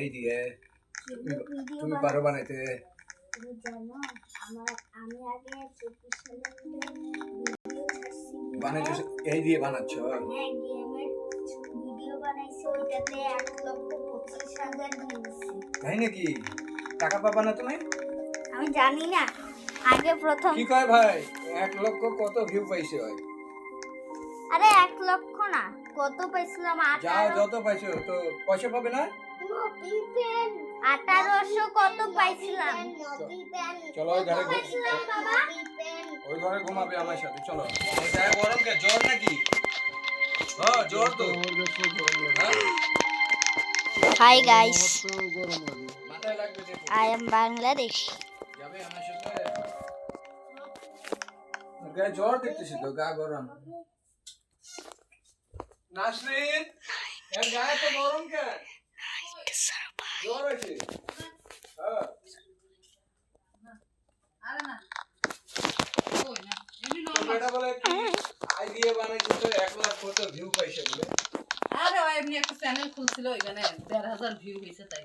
এই দিয়ে তুমি পারো বানাইতে? জানো আমি আগে 24 সালে বানাইছো এই দিয়ে বানাচ্ছো? হ্যাঁ গেমের ভিডিও বানাইছি, ওইটাতে 1,25,000 ভিউজ। তাই নাকি? টাকা পাবা না তুমি? আমি জানি না, আগে প্রথম কি কয় ভাই 1 লক্ষ কত ভিউ পাইছে? আরে 1 লক্ষ না, কত পাইছিলাম? যাও যত পাইছো তো পয়সা পাবে না? 1800 কত পাইছিলাম। চলো ওই ঘরে বাবা ওই ঘরে ঘুমাবে আমার সাথে। চলো এই গায়ে গরম কে? জ্বর নাকি? হ্যাঁ জ্বর তো। হাই গাইস, মাথায় লাগবে যে আই এম বাংলাদেশ। যাবে আমার সাথে? গায়ে জ্বর দেখতেছি তো, গা গরম। নাসরিন এর গায়ে তো গরম কে? জ্বর আছে? হ্যাঁ আরে না কই না এমনি তো নরমাল। বেটা বলে কি আইডিয়া বানাইছে তো 1 লাখ কত ভিউ পাইছে বলে। আরে ও এমনি একটা চ্যানেল খুলছিল, ওইখানে 1,500 ভিউ হইছে, তাই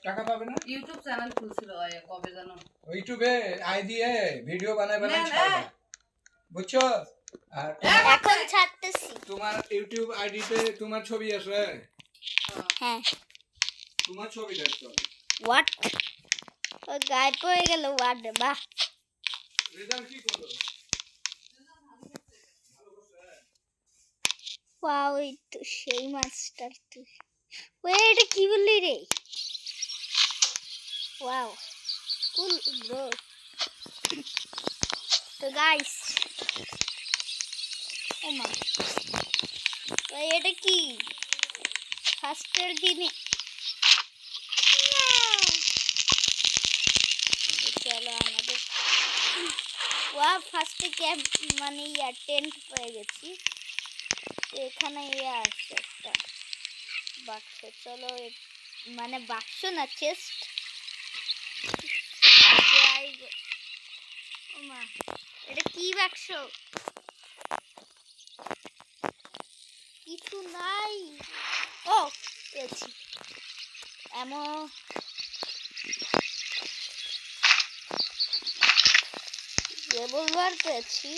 টাকা পাবে না? ইউটিউব চ্যানেল খুলছিল ওই কবে জানো। ইউটিউবে আইডিয়া ভিডিও বানায় বানায় না, ছাড়বা, বুঝছো? আর এখন ছাড়তেছি। তোমার ইউটিউব আইডিতে তোমার ছবি আছে? হ্যাঁ তোমার ছবি দেখছো? হোয়াট, ও গায়েব হয়ে গেল। হোয়াট বাহ, রেজাল্ট কি করলো? ওয়াও, এই তো সেই মাস্টার তুই। ওই এটা কি বললি রে? ওয়াও কুল ব্রো। তো গাইস, ও মা, ওই এটা কি ফার্স্টের দিনে? চলো আমাদের ওয়া ফার্স্টে ক্যাম্প মানে টেন্ট পেয়ে গেছি। তো এখানে আছে একটা বাক্স। চলো মানে বাক্স না, চেস্ট। ও মা, এটা কি বাক্স? কিছু নাই। ও পেয়েছি এমন রেভলভার পেয়েছি।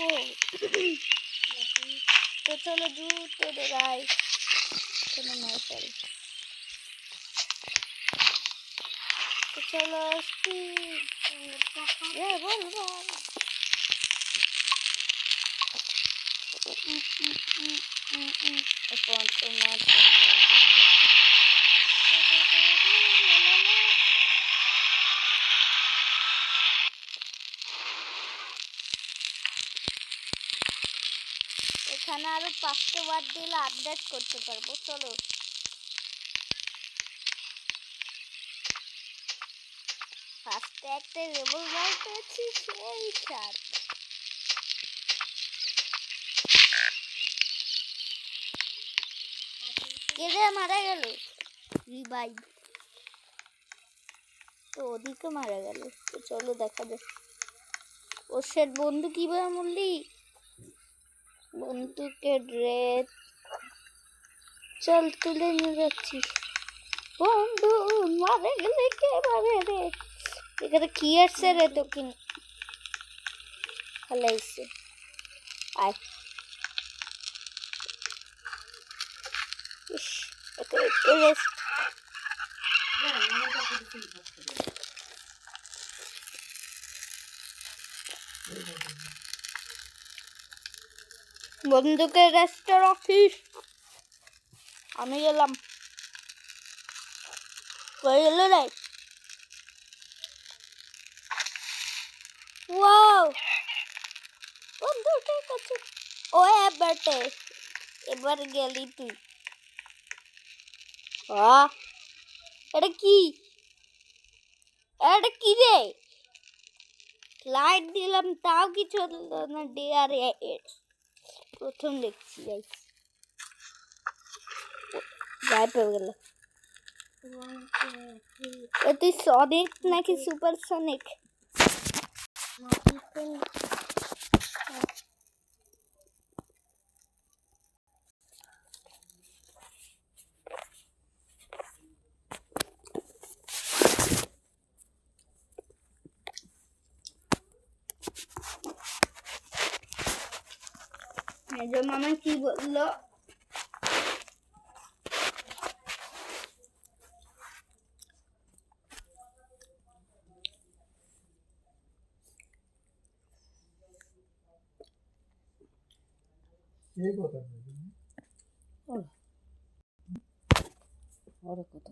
ও তো চলো জুতো দেখাই। কোনো নয় সরি। তো চলো রেভলভার। এখন তোমার এখানে আরো 5টা ওয়ার্ড দিলে আপডেট করতে পারবো। চলো ফার্স্টে একটা রেভলভার পেয়েছি, সেই সাত। কেটে মারা গেল রিভাইভ, তো ওদিকে মারা গেল। তো চলো দেখা যাক ওর সেট বন্ধু কিভাবে মরলি। বন্ধুকে ড্রেস চল তুলে নিয়ে যাচ্ছি। বন্ধু মারা গেলে কেভাবে রে? এখানে কি আসছে রে? তো কি ফেলাইছে? আয় ইস, এটা একটু রেস্ট। বন্ধুকে রেস্টে রাখিস। আমি গেলাম। কই গেল রে? ওয়াও, বন্ধুটার কাছে ও এবারে এবার গেলি তুই। এটা কি? এটা কি রে? লাইট দিলাম তাও কিছু হলো না। ডিয়ার প্রথম দেখছি গাইস, গায়েব হয়ে গেল। তুই সনিক নাকি সুপার সনিক? মেজো মামা কি বললো? এই কথা ওরা কত